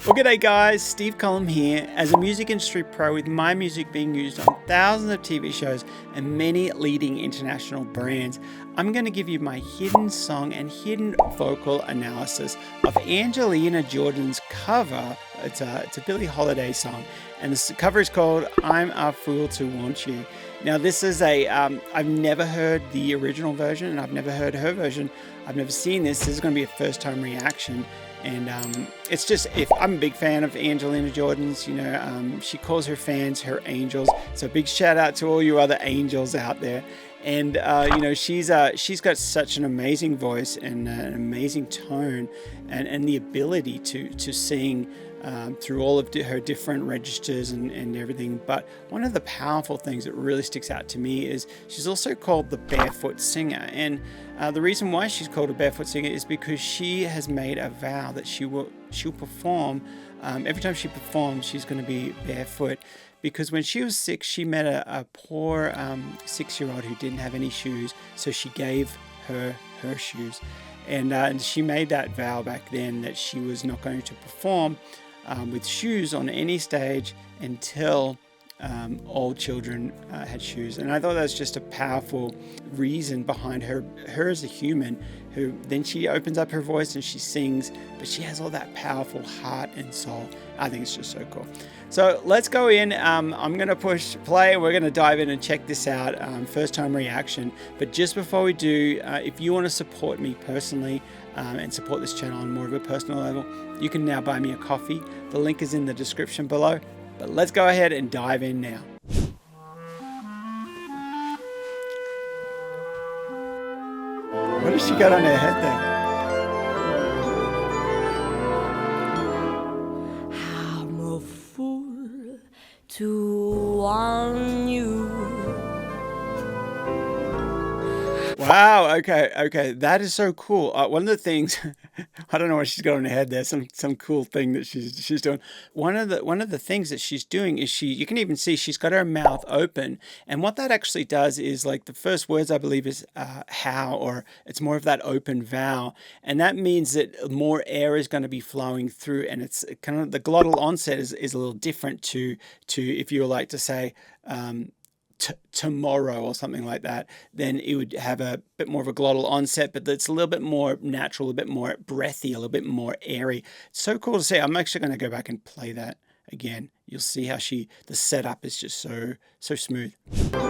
Well, g'day guys, Steve Cullum here. As a music industry pro with my music being used on thousands of TV shows and many leading international brands, I'm going to give you my hidden song and hidden vocal analysis of Angelina Jordan's cover. It's a Billie Holiday song, and the cover is called I'm a Fool to Want You. Now this is I've never heard the original version, and I've never heard her version. I've never seen this. This is going to be a first time reaction. And it's just, if I'm a big fan of Angelina Jordan's, she calls her fans her angels. So big shout out to all you other angels out there. And she's got such an amazing voice and an amazing tone, and the ability to sing through all of her different registers and everything. But one of the powerful things that really sticks out to me is she's also called the Barefoot Singer. And the reason why she's called a Barefoot Singer is because she has made a vow that she'll perform. Every time she performs, she's going to be barefoot. Because when she was 6, she met a poor 6-year-old who didn't have any shoes, so she gave her shoes. And she made that vow back then that she was not going to perform with shoes on any stage until all children had shoes. And I thought that was just a powerful reason behind her as a human, who then she opens up her voice and she sings, but she has all that powerful heart and soul. I think it's just so cool. So let's go in. I'm going to push play. We're going to dive in and check this out. First time reaction. But just before we do, if you want to support me personally and support this channel on more of a personal level, you can now buy me a coffee. The link is in the description below. But let's go ahead and dive in now. What has she got on her head there? I'm a fool to want you. Wow. Okay. That is so cool. One of the things, I don't know what she's got on her head there. Some cool thing that she's doing. One of the things that she's doing is you can even see she's got her mouth open, and what that actually does is, like, the first words I believe is how, or it's more of that open vowel, and that means that more air is going to be flowing through, and it's kind of the glottal onset is a little different to if you were like to say. Tomorrow or something like that, then it would have a bit more of a glottal onset, but it's a little bit more natural, a bit more breathy, a little bit more airy. It's so cool to see. I'm actually going to go back and play that again. You'll see how the setup is just so smooth. I'm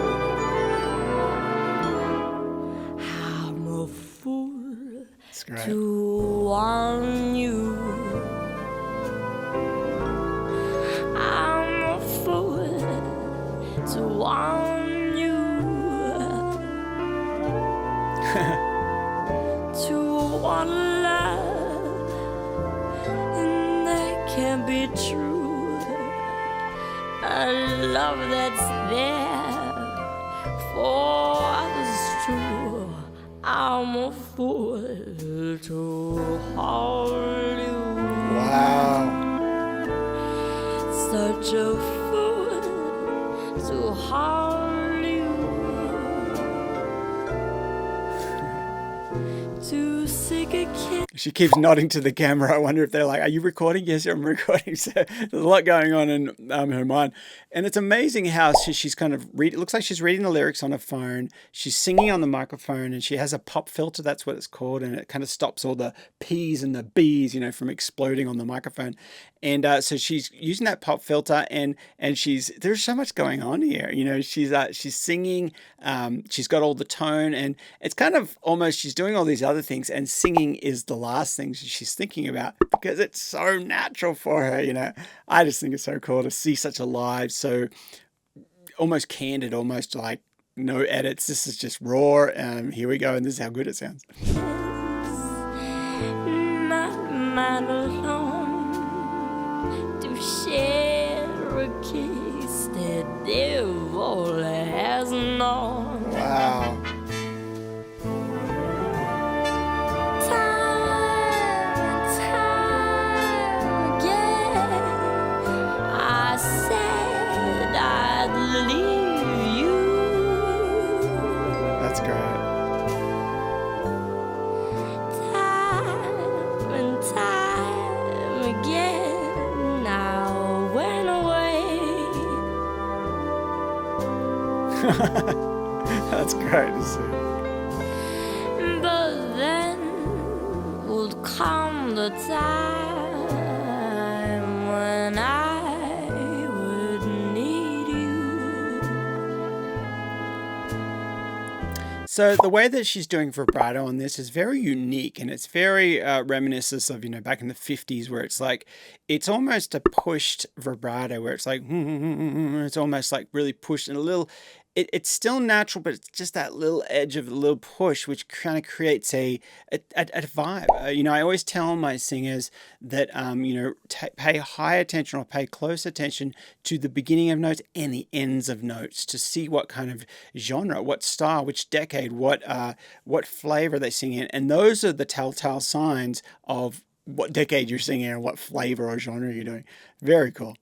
a fool It's great. to want you. I'm a fool to want you. To want love, and that can't be true. A love that's there for others too. I'm a fool to hold you. Wow. Such a fool to hold you. To seek a kiss. She keeps nodding to the camera. I wonder if they're like, are you recording? Yes, I'm recording. So there's a lot going on in her mind. And it's amazing how she's kind of it looks like she's reading the lyrics on her phone. She's singing on the microphone, and she has a pop filter. That's what it's called. And it kind of stops all the P's and the B's, from exploding on the microphone. And so she's using that pop filter, and there's so much going on here. She's singing. She's got all the tone, and it's kind of almost she's doing all these other things, and singing is the last thing she's thinking about because it's so natural for her. I just think it's so cool to see such a live, so almost candid, almost like no edits. This is just raw. Here we go, and this is how good it sounds. Not mine alone to share a kiss that devil has known. Wow. Time and time again, I said I'd leave you. That's great. Time and time again, That's great to see. But then would come the time when I would need you. So the way that she's doing vibrato on this is very unique, and it's very reminiscent of, back in the 50s, where it's like, it's almost a pushed vibrato where it's like, it's almost like really pushed and a little, it's still natural, but it's just that little edge of a little push, which kind of creates a vibe. I always tell my singers that, pay high attention or pay close attention to the beginning of notes and the ends of notes to see what kind of genre, what style, which decade, what flavor they sing in. And those are the telltale signs of what decade you're singing and what flavor or genre you're doing. Very cool.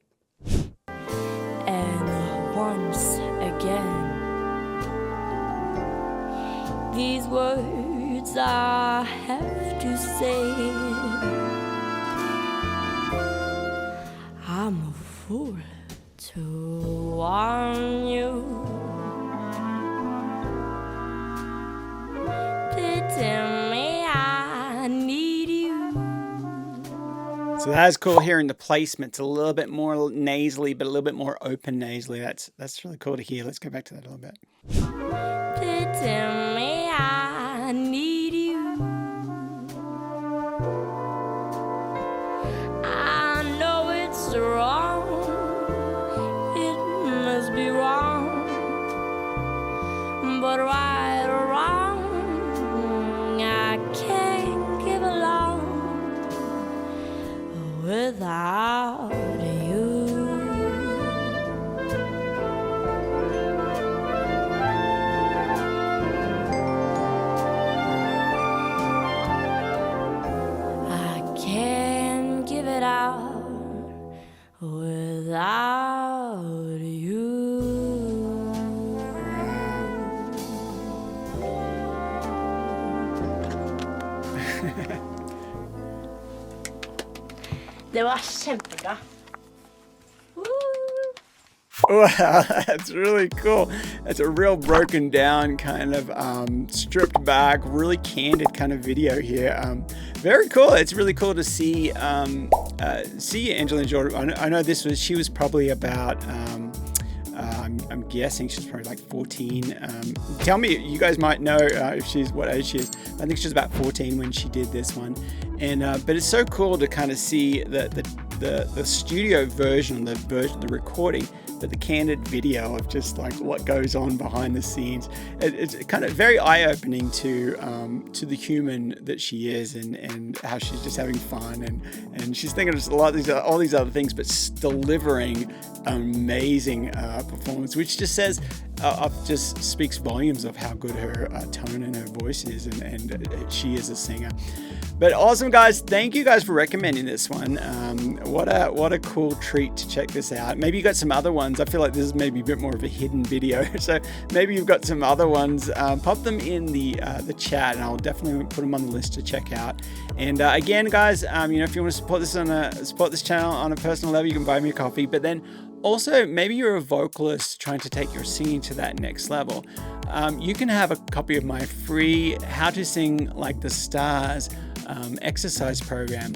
And once again, these words I have to say. I'm a fool to warn you. To tell me I need you. So that's cool hearing the placement. It's a little bit more nasally, but a little bit more open nasally. That's really cool to hear. Let's go back to that a little bit. To tell me I need you. I know it's wrong. It must be wrong. But right or wrong, I can't give along without you. I can't give it out without you. Det var kjempebra. Wow, that's really cool. It's a real broken down kind of stripped back, really candid kind of video here. Very cool. It's really cool to see Angelina Jordan. I know she was probably about I'm guessing she's probably like 14. Tell me, you guys might know what age she is. I think she's about 14 when she did this one. And but it's so cool to kind of see the studio version, the recording, but the candid video of just like what goes on behind the scenes. It's kind of very eye-opening to the human that she is, and how she's just having fun, and she's thinking of all these other things, but delivering amazing performance, which just says just speaks volumes of how good her tone and her voice is, and she is a singer. But awesome, guys. Thank you guys for recommending this one. What a cool treat to check this out. Maybe you got some other ones. I feel like this is maybe a bit more of a hidden video. So maybe you've got some other ones. Pop them in the chat, and I'll definitely put them on the list to check out. And again, guys, if you want to support this channel on a personal level, you can buy me a coffee. But then also, maybe you're a vocalist trying to take your singing to that next level. You can have a copy of my free How to Sing Like the Stars exercise program.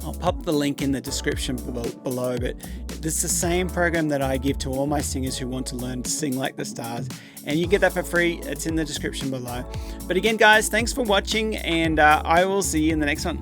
I'll pop the link in the description below, but it's the same program that I give to all my singers who want to learn to sing like the stars, and you get that for free. It's in the description below. But again, guys, thanks for watching, and I will see you in the next one.